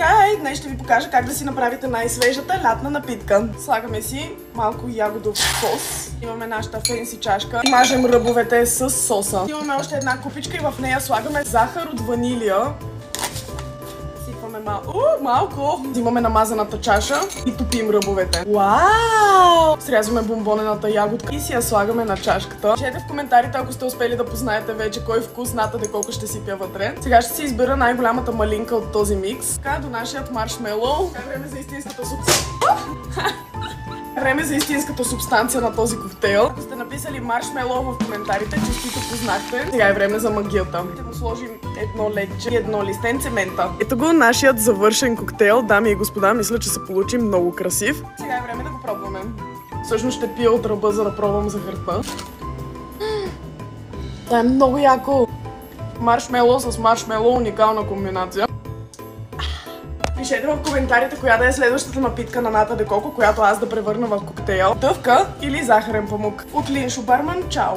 Хай, днес ще ви покажа как да си направите най-свежата лятна напитка. Слагаме си малко ягодов сос. Имаме нашата фенси чашка. Мажем ръбовете с соса. Имаме още една купичка и в нея слагаме захар от ванилия. Сипваме малко. Взимаме намазаната чаша и топим ръбовете. Вау! Срязваме бомбонената ягодка и си я слагаме на чашката. Пишете в коментарите, ако сте успели да познаете вече кой вкус ната колко ще сипя вътре. Сега ще си избера най-голямата малинка от този микс. Така, до нашият маршмелоу. Време за истинската Време за истинската субстанция на този коктейл. Ако сте написали маршмелоу в коментарите, честито познахте. Сега е време за магията. Ще му сложим едно ледче и едно листенце мента. Ето го нашият завършен коктейл. Дами и господа, мисля, че се получи много красив. Сега е време да го пробваме. Всъщност ще пия от ръба, за да пробвам захарта. Това е много яко. Маршмелоу с маршмелоу, уникална комбинация. Пишете в коментарите коя да е следващата напитка на Ната Де Коко, която аз да превърна в коктейл. Дъвка или захарен памук. От Линшо Барман, чао!